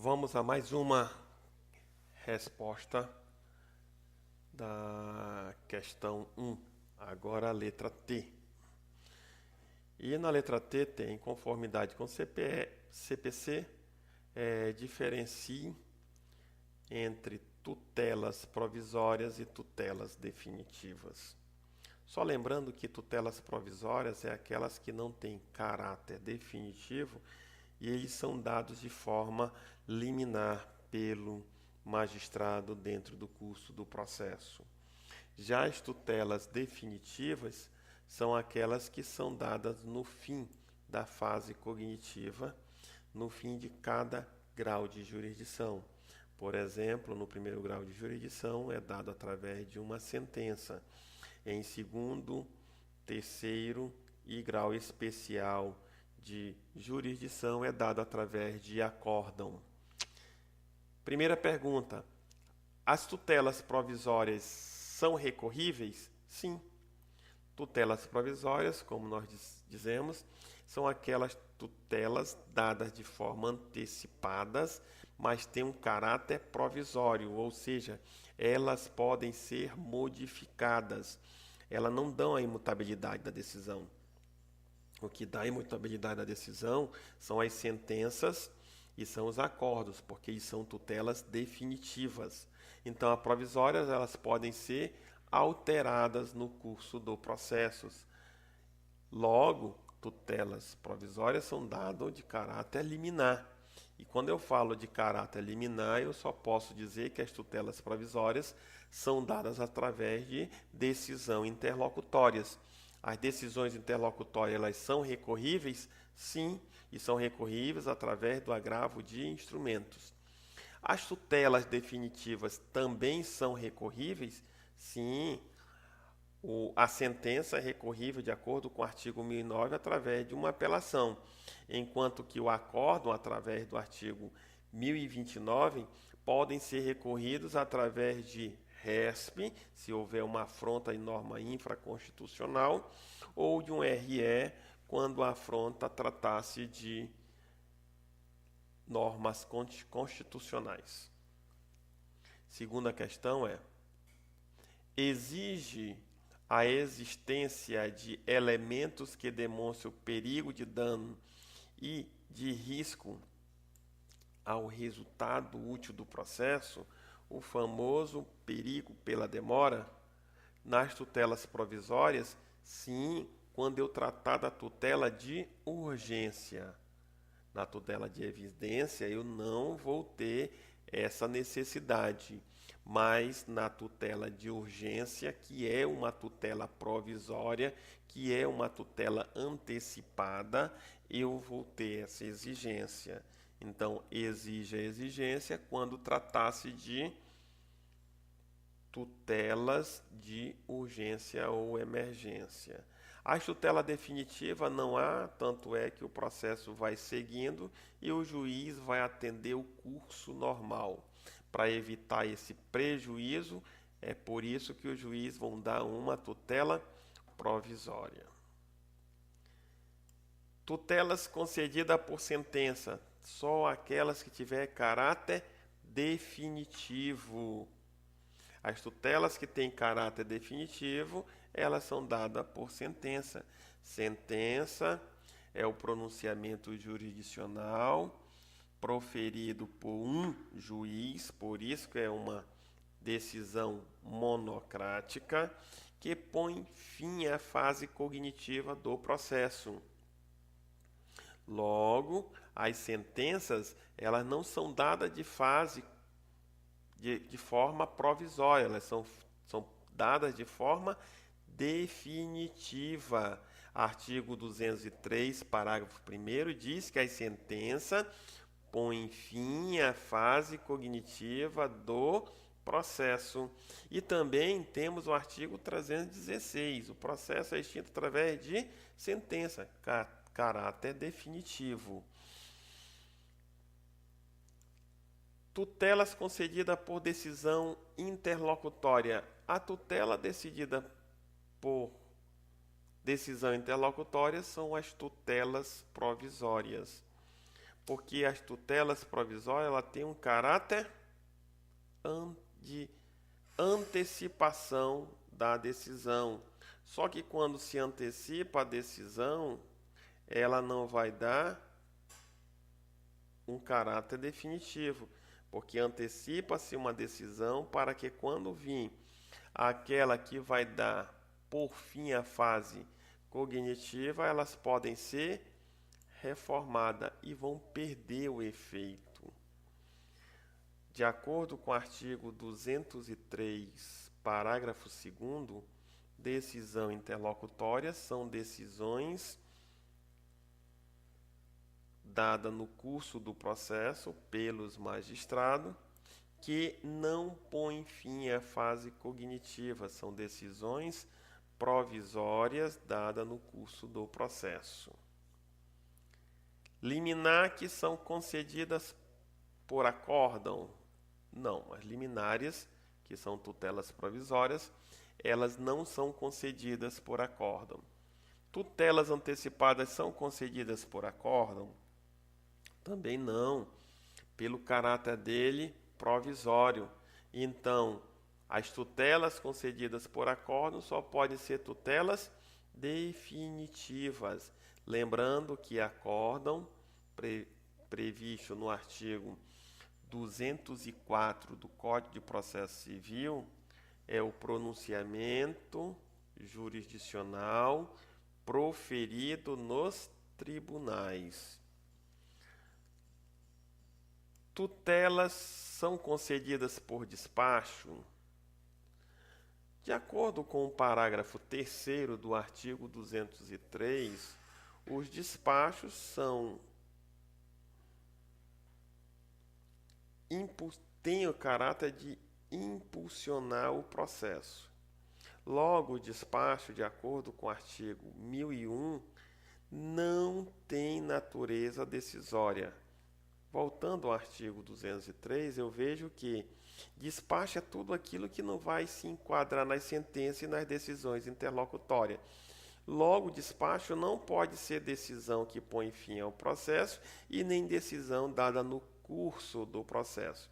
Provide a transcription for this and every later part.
Vamos a mais uma resposta da questão 1, agora a letra T. E na letra T tem conformidade com CPC, diferencie entre tutelas provisórias e tutelas definitivas. Só lembrando que tutelas provisórias é aquelas que não têm caráter definitivo e eles são dados de forma liminar pelo magistrado dentro do curso do processo. Já as tutelas definitivas são aquelas que são dadas no fim da fase cognitiva, no fim de cada grau de jurisdição. Por exemplo, no primeiro grau de jurisdição é dado através de uma sentença. Em segundo, terceiro e grau especial de jurisdição é dado através de acórdão. Primeira pergunta: as tutelas provisórias são recorríveis? Sim. Tutelas provisórias, como nós dizemos, são aquelas tutelas dadas de forma antecipadas, mas têm um caráter provisório, ou seja, elas podem ser modificadas. Elas não dão a imutabilidade da decisão. O que dá a imutabilidade da decisão são as sentenças e são os acordos, porque eles são tutelas definitivas. Então, as provisórias elas podem ser alteradas no curso do processo. Logo, tutelas provisórias são dadas de caráter liminar. E quando eu falo de caráter liminar, eu só posso dizer que as tutelas provisórias são dadas através de decisão interlocutórias. As decisões interlocutórias elas são recorríveis? Sim, e são recorríveis através do agravo de instrumentos. As tutelas definitivas também são recorríveis? Sim, a sentença é recorrível de acordo com o artigo 1009 através de uma apelação, enquanto que o acórdão, através do artigo 1029, podem ser recorridos através de RESP, se houver uma afronta em norma infraconstitucional, ou de um RE, quando a afronta tratasse de normas constitucionais. Segunda questão é: exige a existência de elementos que demonstrem o perigo de dano e de risco ao resultado útil do processo, o famoso perigo pela demora? Nas tutelas provisórias, sim, quando eu tratar da tutela de urgência. Na tutela de evidência, eu não vou ter essa necessidade, mas na tutela de urgência, que é uma tutela provisória, que é uma tutela antecipada, eu vou ter essa exigência. Então, exige a exigência quando tratasse de tutelas de urgência ou emergência. A tutela definitiva não há, tanto é que o processo vai seguindo e o juiz vai atender o curso normal. Para evitar esse prejuízo, é por isso que os juízes vão dar uma tutela provisória. Tutelas concedidas por sentença, só aquelas que tiver caráter definitivo. As tutelas que têm caráter definitivo, elas são dadas por sentença. Sentença é o pronunciamento jurisdicional proferido por um juiz, por isso que é uma decisão monocrática que põe fim à fase cognitiva do processo. Logo, as sentenças, elas não são dadas de forma provisória, elas são dadas de forma definitiva. Artigo 203, parágrafo 1º, diz que a sentença põe fim à fase cognitiva do processo. E também temos o artigo 316, o processo é extinto através de sentença, caráter definitivo. Tutelas concedidas por decisão interlocutória. A tutela decidida por decisão interlocutória são as tutelas provisórias. porque as tutelas provisórias ela tem um caráter de antecipação da decisão. Só que quando se antecipa a decisão, ela não vai dar um caráter definitivo, porque antecipa-se uma decisão para que quando vir aquela que vai dar por fim a fase cognitiva, elas podem ser reformadas e vão perder o efeito. De acordo com o artigo 203, parágrafo 2º, decisão interlocutória são decisões dadas no curso do processo pelos magistrados que não põem fim à fase cognitiva, são decisões provisórias dadas no curso do processo. Liminar que são concedidas por acórdão. Não, as liminares, que são tutelas provisórias, elas não são concedidas por acórdão. Tutelas antecipadas são concedidas por acórdão? Também não, pelo caráter dele provisório. Então, as tutelas concedidas por acórdão só podem ser tutelas definitivas. Lembrando que acórdão, previsto no artigo 204 do Código de Processo Civil, é o pronunciamento jurisdicional proferido nos tribunais. Tutelas são concedidas por despacho? De acordo com o parágrafo 3º do artigo 203, os despachos têm o caráter de impulsionar o processo. Logo, o despacho, de acordo com o artigo 1001, não tem natureza decisória. Voltando ao artigo 203, eu vejo que despacho é tudo aquilo que não vai se enquadrar nas sentenças e nas decisões interlocutórias. Logo, despacho não pode ser decisão que põe fim ao processo e nem decisão dada no curso do processo.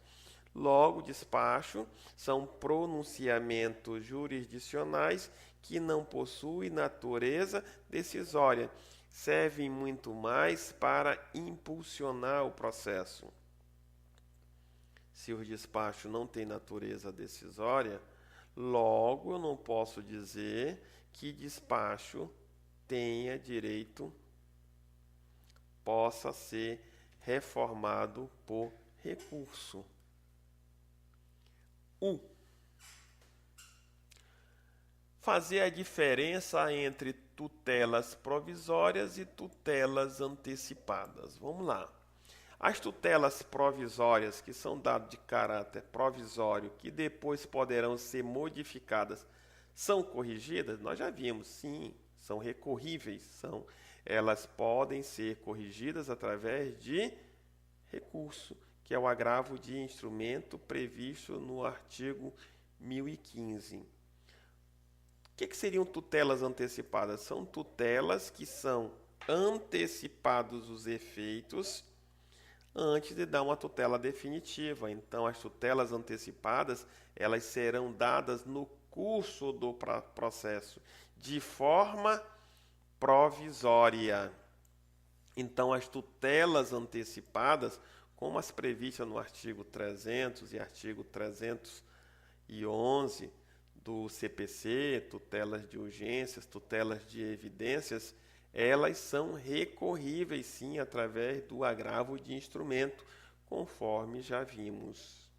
Logo, despacho são pronunciamentos jurisdicionais que não possuem natureza decisória. Servem muito mais para impulsionar o processo. Se o despacho não tem natureza decisória, logo eu não posso dizer que despacho tenha direito, possa ser reformado por recurso. Fazer a diferença entre tutelas provisórias e tutelas antecipadas. Vamos lá. As tutelas provisórias, que são dadas de caráter provisório, que depois poderão ser modificadas, são corrigidas? Nós já vimos, sim, são recorríveis, elas podem ser corrigidas através de recurso, que é o agravo de instrumento previsto no artigo 1015. O que seriam tutelas antecipadas? São tutelas que são antecipados os efeitos antes de dar uma tutela definitiva. Então, as tutelas antecipadas, elas serão dadas no curso do processo, de forma provisória. Então, as tutelas antecipadas, como as previstas no artigo 300 e artigo 311 do CPC, tutelas de urgências, tutelas de evidências, elas são recorríveis, sim, através do agravo de instrumento, conforme já vimos.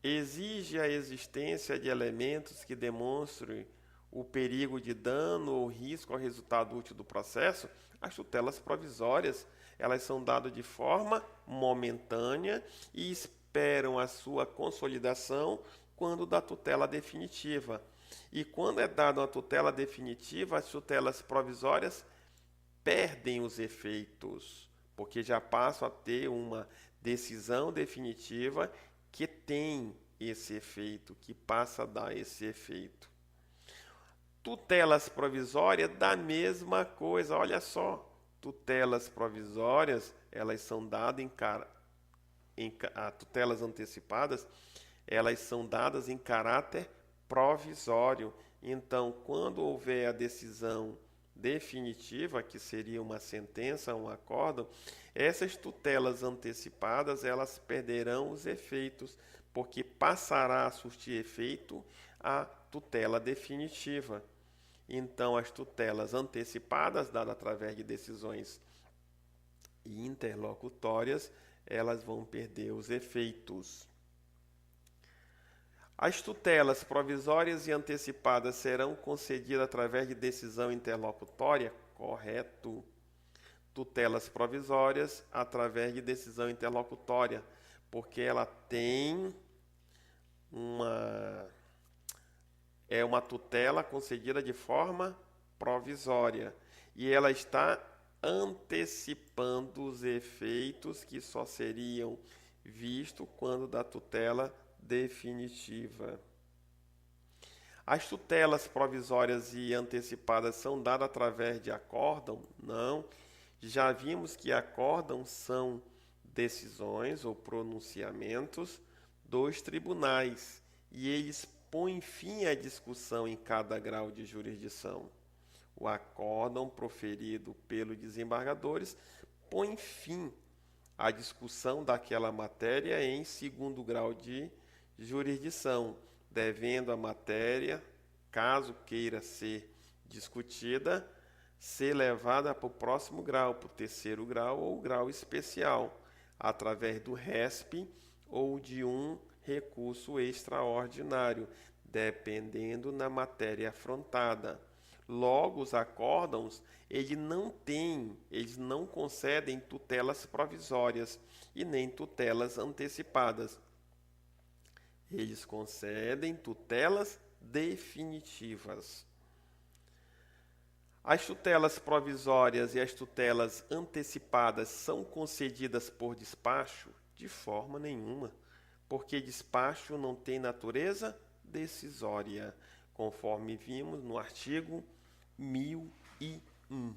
Exige a existência de elementos que demonstrem o perigo de dano ou risco ao resultado útil do processo. As tutelas provisórias, elas são dadas de forma momentânea e esperam a sua consolidação quando da tutela definitiva. E quando é dada uma tutela definitiva, as tutelas provisórias perdem os efeitos, porque já passam a ter uma decisão definitiva que tem esse efeito, que passa a dar esse efeito. Tutelas provisórias, da mesma coisa, olha só, tutelas provisórias, elas são dadas tutelas antecipadas, elas são dadas em caráter provisório. Então, quando houver a decisão definitiva, que seria uma sentença, um acórdão, essas tutelas antecipadas, elas perderão os efeitos, porque passará a surtir efeito a tutela definitiva. Então, as tutelas antecipadas, dadas através de decisões interlocutórias, elas vão perder os efeitos. As tutelas provisórias e antecipadas serão concedidas através de decisão interlocutória? Correto. Tutelas provisórias através de decisão interlocutória, porque ela tem uma tutela concedida de forma provisória e ela está antecipando os efeitos que só seriam vistos quando da tutela definitiva. As tutelas provisórias e antecipadas são dadas através de acórdão? Não. Já vimos que acórdão são decisões ou pronunciamentos dos tribunais e eles põem fim à discussão em cada grau de jurisdição. O acórdão proferido pelos desembargadores põe fim à discussão daquela matéria em segundo grau de jurisdição, devendo a matéria, caso queira ser discutida, ser levada para o próximo grau, para o terceiro grau ou grau especial, através do RESP ou de um recurso extraordinário, dependendo da matéria afrontada. Logo, os acórdãos, eles não concedem tutelas provisórias e nem tutelas antecipadas. Eles concedem tutelas definitivas. As tutelas provisórias e as tutelas antecipadas são concedidas por despacho? De forma nenhuma, porque despacho não tem natureza decisória, conforme vimos no artigo 1001.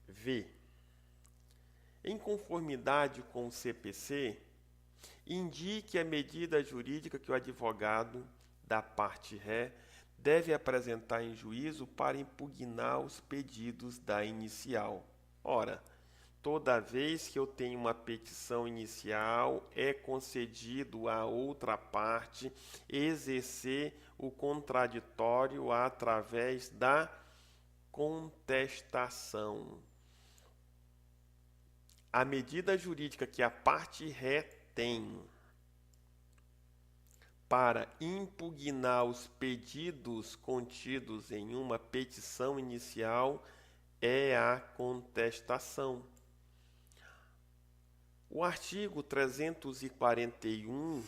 V. Em conformidade com o CPC, indique a medida jurídica que o advogado da parte ré deve apresentar em juízo para impugnar os pedidos da inicial. Ora, toda vez que eu tenho uma petição inicial, é concedido à outra parte exercer o contraditório através da contestação. A medida jurídica que a parte ré tem para impugnar os pedidos contidos em uma petição inicial é a contestação. O artigo 341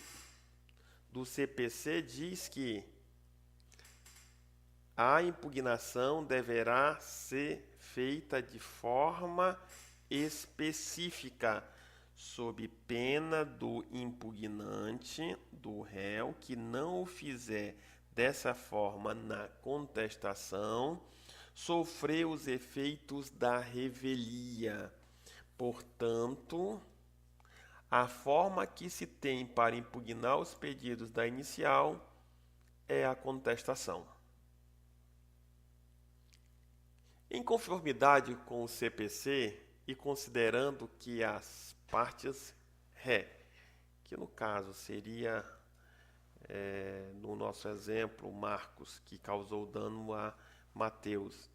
do CPC diz que a impugnação deverá ser feita de forma específica, sob pena do impugnante, do réu, que não o fizer dessa forma na contestação, sofrer os efeitos da revelia. Portanto, a forma que se tem para impugnar os pedidos da inicial é a contestação. Em conformidade com o CPC e considerando que as partes ré, que no caso seria, no nosso exemplo, Marcos, que causou dano a Mateus,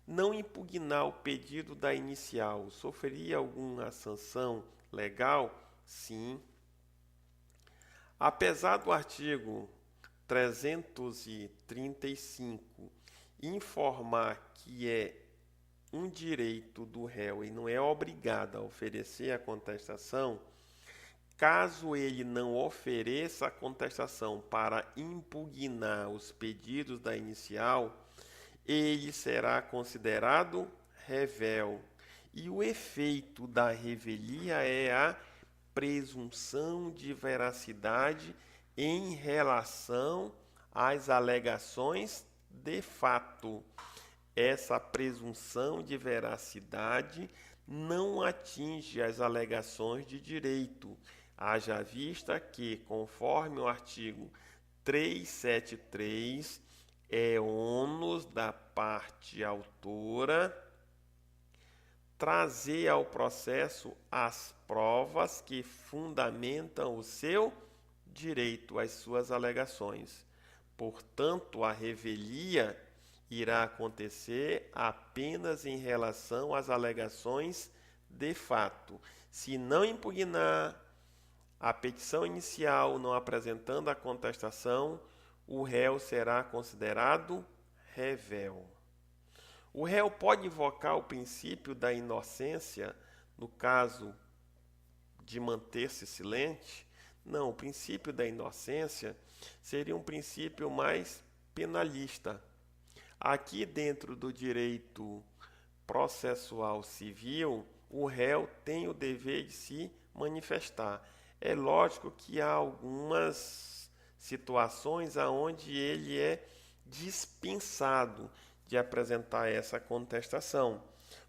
não impugnar o pedido da inicial, sofreria alguma sanção legal? Sim. Apesar do artigo 335 informar que é um direito do réu e não é obrigado a oferecer a contestação, caso ele não ofereça a contestação para impugnar os pedidos da inicial, ele será considerado revel. E o efeito da revelia é a presunção de veracidade em relação às alegações de fato. essa presunção de veracidade não atinge as alegações de direito, haja vista que, conforme o artigo 373, é ônus da parte autora trazer ao processo as provas que fundamentam o seu direito às suas alegações. Portanto, a revelia irá acontecer apenas em relação às alegações de fato. Se não impugnar a petição inicial, não apresentando a contestação, o réu será considerado revel. O réu pode invocar o princípio da inocência no caso de manter-se silente? Não, o princípio da inocência seria um princípio mais penalista. Aqui, dentro do direito processual civil, o réu tem o dever de se manifestar. É lógico que há algumas situações onde ele é dispensado de apresentar essa contestação.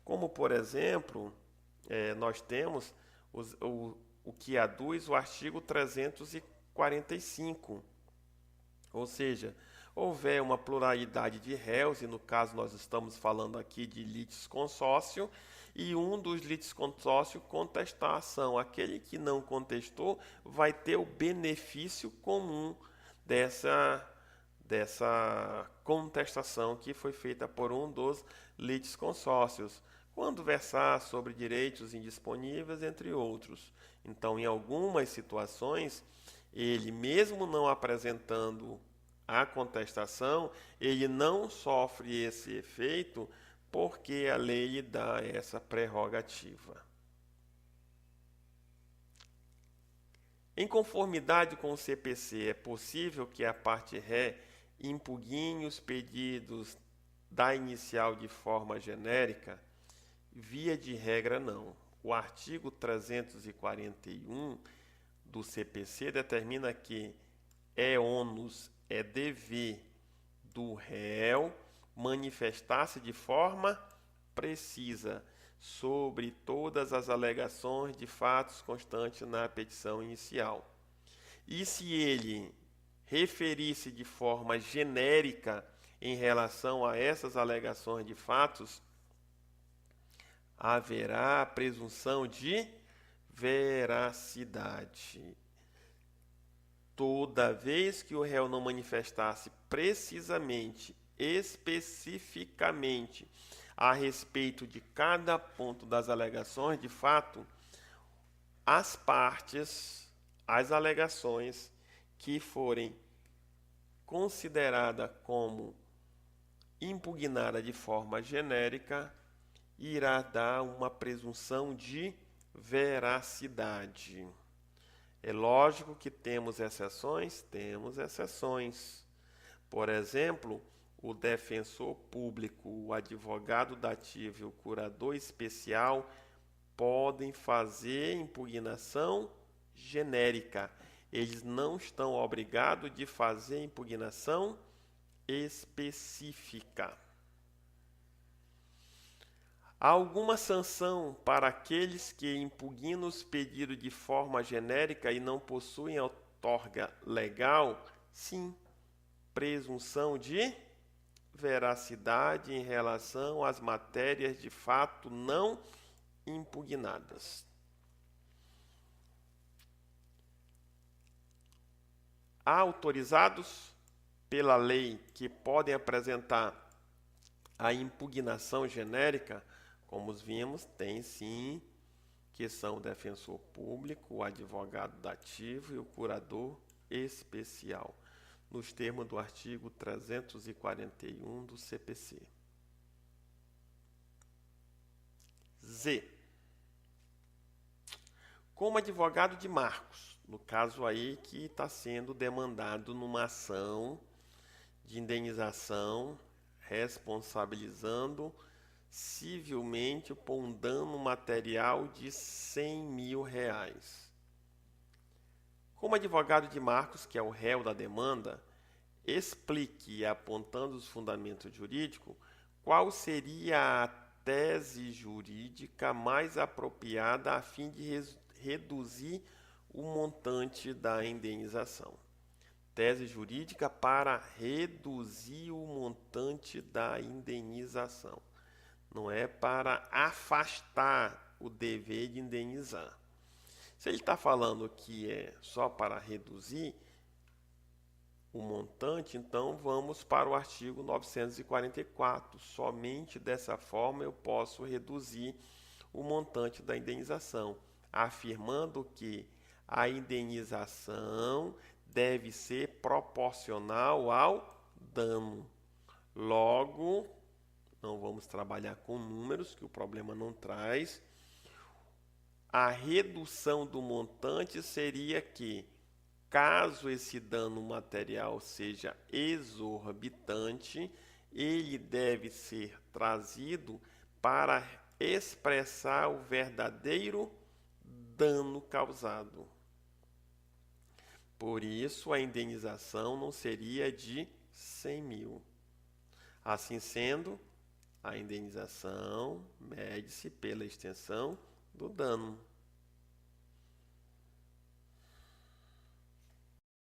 Como, por exemplo, nós temos o que aduz o artigo 345, ou seja, houver uma pluralidade de réus, e no caso nós estamos falando aqui de litisconsórcio, e um dos litisconsórcio contestar a ação. Aquele que não contestou vai ter o benefício comum dessa contestação que foi feita por um dos litisconsórcios, quando versar sobre direitos indisponíveis, entre outros. Então, em algumas situações, ele mesmo não apresentando a contestação, ele não sofre esse efeito porque a lei lhe dá essa prerrogativa. Em conformidade com o CPC, é possível que a parte ré impugne os pedidos da inicial de forma genérica? Via de regra, não. O artigo 341 do CPC determina que é ônus, é dever do réu manifestar-se de forma precisa sobre todas as alegações de fatos constantes na petição inicial. E se ele referir-se de forma genérica em relação a essas alegações de fatos, haverá a presunção de veracidade. Toda vez que o réu não manifestasse precisamente, especificamente, a respeito de cada ponto das alegações de fato, as partes, as alegações que forem consideradas como impugnadas de forma genérica, irá dar uma presunção de veracidade. É lógico que temos exceções? Temos exceções. Por exemplo, o defensor público, o advogado dativo e o curador especial podem fazer impugnação genérica. Eles não estão obrigados de fazer impugnação específica. Há alguma sanção para aqueles que impugnam os pedidos de forma genérica e não possuem outorga legal? Sim, presunção de veracidade em relação às matérias de fato não impugnadas. Há autorizados pela lei que podem apresentar a impugnação genérica. Como vimos, tem sim, que são o defensor público, o advogado dativo e o curador especial, nos termos do artigo 341 do CPC. Z. Como advogado de Marcos, no caso aí que está sendo demandado numa ação de indenização, responsabilizando civilmente por um dano material de R$100 mil. Como advogado de Marcos, que é o réu da demanda, explique, apontando os fundamentos jurídicos, qual seria a tese jurídica mais apropriada a fim de reduzir o montante da indenização? Tese jurídica para reduzir o montante da indenização. Não é para afastar o dever de indenizar. Se ele está falando que é só para reduzir o montante, então vamos para o artigo 944. Somente dessa forma eu posso reduzir o montante da indenização, afirmando que a indenização deve ser proporcional ao dano. Logo, não vamos trabalhar com números, que o problema não traz. A redução do montante seria que, caso esse dano material seja exorbitante, ele deve ser trazido para expressar o verdadeiro dano causado. Por isso, a indenização não seria de 100 mil. Assim sendo, a indenização mede-se pela extensão do dano.